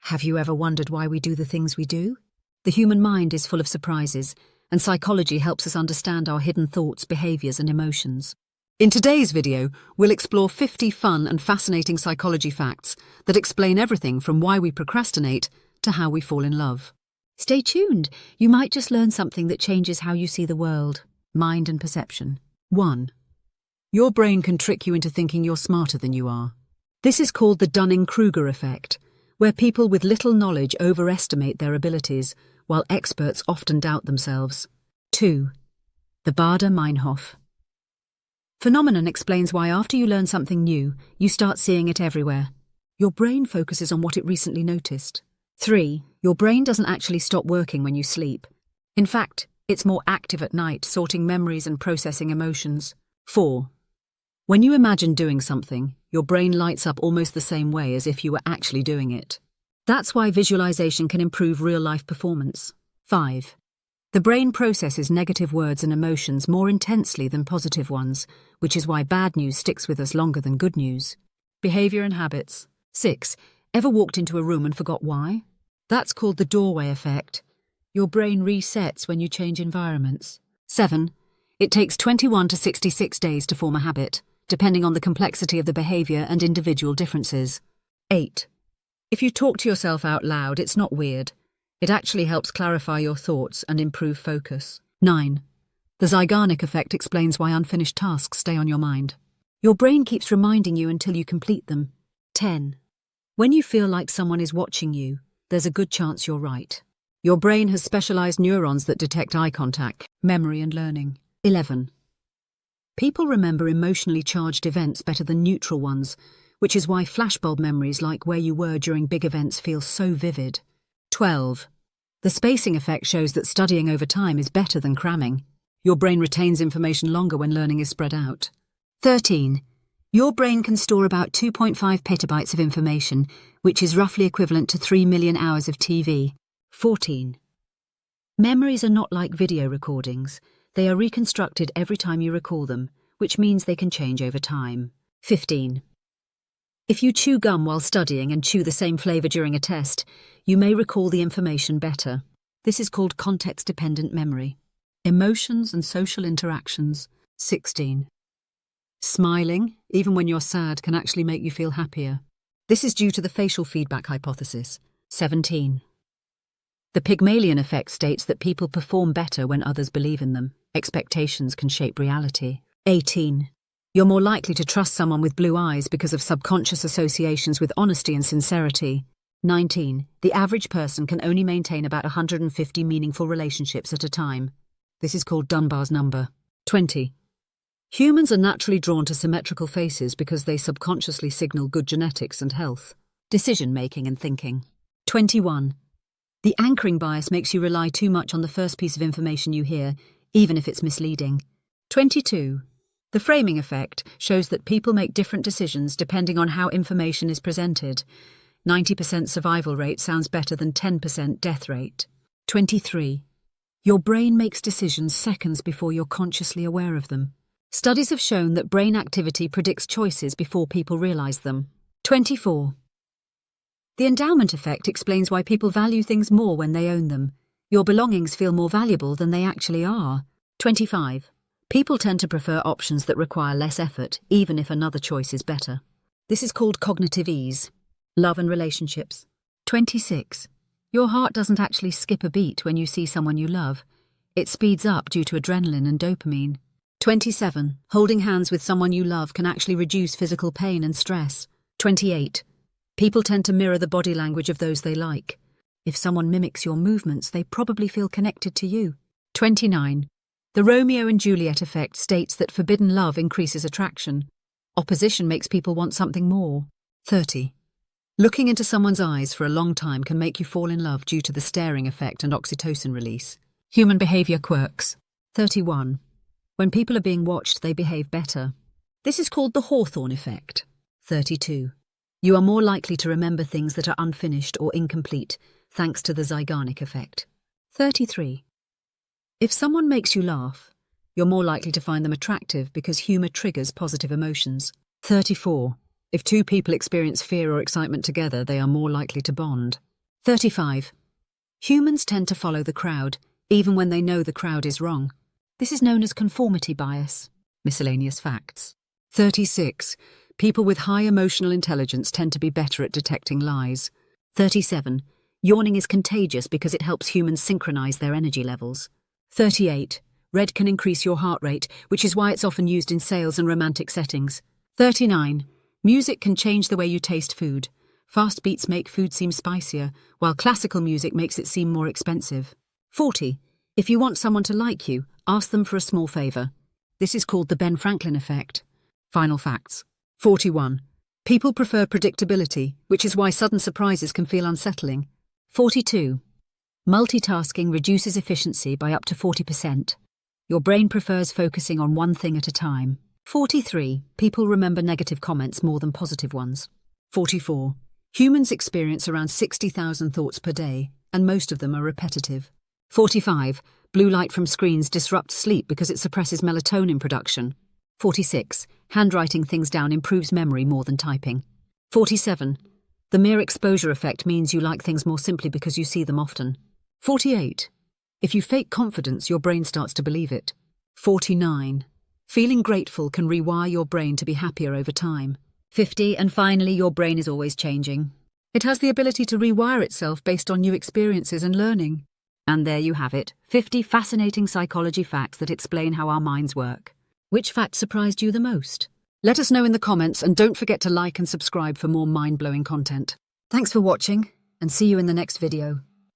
Have you ever wondered why we do the things we do? The human mind is full of surprises, and psychology helps us understand our hidden thoughts, behaviors, and emotions. In today's video, we'll explore 50 fun and fascinating psychology facts that explain everything from why we procrastinate to how we fall in love. Stay tuned. You might just learn something that changes how you see the world. Mind and perception. 1. Your brain can trick you into thinking you're smarter than you are. This is called the Dunning-Kruger effect, where people with little knowledge overestimate their abilities, while experts often doubt themselves. 2. The Baader-Meinhof phenomenon explains why after you learn something new, you start seeing it everywhere. Your brain focuses on what it recently noticed. 3. Your brain doesn't actually stop working when you sleep. In fact, it's more active at night, sorting memories and processing emotions. 4. When you imagine doing something, your brain lights up almost the same way as if you were actually doing it. That's why visualization can improve real-life performance. 5. The brain processes negative words and emotions more intensely than positive ones, which is why bad news sticks with us longer than good news. Behavior and habits. 6. Ever walked into a room and forgot why? That's called the doorway effect. Your brain resets when you change environments. 7. It takes 21 to 66 days to form a habit, depending on the complexity of the behavior and individual differences. 8. If you talk to yourself out loud, it's not weird. It actually helps clarify your thoughts and improve focus. 9. The Zeigarnik effect explains why unfinished tasks stay on your mind. Your brain keeps reminding you until you complete them. 10. When you feel like someone is watching you, there's a good chance you're right. Your brain has specialized neurons that detect eye contact, memory, and learning. 11. People remember emotionally charged events better than neutral ones, which is why flashbulb memories like where you were during big events feel so vivid. 12. The spacing effect shows that studying over time is better than cramming. Your brain retains information longer when learning is spread out. 13. Your brain can store about 2.5 petabytes of information, which is roughly equivalent to 3 million hours of TV. 14. Memories are not like video recordings. They are reconstructed every time you recall them, which means they can change over time. 15. If you chew gum while studying and chew the same flavor during a test, you may recall the information better. This is called context-dependent memory. Emotions and social interactions. 16. Smiling, even when you're sad, can actually make you feel happier. This is due to the facial feedback hypothesis. 17. The Pygmalion effect states that people perform better when others believe in them. Expectations can shape reality. 18. You're more likely to trust someone with blue eyes because of subconscious associations with honesty and sincerity. 19. The average person can only maintain about 150 meaningful relationships at a time. This is called Dunbar's number. 20. Humans are naturally drawn to symmetrical faces because they subconsciously signal good genetics and health, decision-making and thinking. 21. The anchoring bias makes you rely too much on the first piece of information you hear, even if it's misleading. 22. The framing effect shows that people make different decisions depending on how information is presented. 90% survival rate sounds better than 10% death rate. 23. Your brain makes decisions seconds before you're consciously aware of them. Studies have shown that brain activity predicts choices before people realize them. 24. The endowment effect explains why people value things more when they own them. Your belongings feel more valuable than they actually are. 25. People tend to prefer options that require less effort, even if another choice is better. This is called cognitive ease. Love and relationships. 26. Your heart doesn't actually skip a beat when you see someone you love. It speeds up due to adrenaline and dopamine. 27. Holding hands with someone you love can actually reduce physical pain and stress. 28. People tend to mirror the body language of those they like. If someone mimics your movements, they probably feel connected to you. 29. The Romeo and Juliet effect states that forbidden love increases attraction. Opposition makes people want something more. 30. Looking into someone's eyes for a long time can make you fall in love due to the staring effect and oxytocin release. Human behavior quirks. 31. When people are being watched, they behave better. This is called the Hawthorne effect. 32. You are more likely to remember things that are unfinished or incomplete, thanks to the Zeigarnik effect. 33. If someone makes you laugh, you're more likely to find them attractive because humour triggers positive emotions. 34. If two people experience fear or excitement together, they are more likely to bond. 35. Humans tend to follow the crowd, even when they know the crowd is wrong. This is known as conformity bias. Miscellaneous facts. 36. People with high emotional intelligence tend to be better at detecting lies. 37. Yawning is contagious because it helps humans synchronize their energy levels. 38. Red can increase your heart rate, which is why it's often used in sales and romantic settings. 39. Music can change the way you taste food. Fast beats make food seem spicier, while classical music makes it seem more expensive. 40. If you want someone to like you, ask them for a small favor. This is called the Ben Franklin effect. Final facts. 41. People prefer predictability, which is why sudden surprises can feel unsettling. 42. Multitasking reduces efficiency by up to 40%. Your brain prefers focusing on one thing at a time. 43. People remember negative comments more than positive ones. 44. Humans experience around 60,000 thoughts per day, and most of them are repetitive. 45. Blue light from screens disrupts sleep because it suppresses melatonin production. 46. Handwriting things down improves memory more than typing. 47. The mere exposure effect means you like things more simply because you see them often. 48. If you fake confidence, your brain starts to believe it. 49. Feeling grateful can rewire your brain to be happier over time. 50. And finally, your brain is always changing. It has the ability to rewire itself based on new experiences and learning. And there you have it, 50 fascinating psychology facts that explain how our minds work. Which fact surprised you the most? Let us know in the comments, and don't forget to like and subscribe for more mind-blowing content. Thanks for watching, and see you in the next video.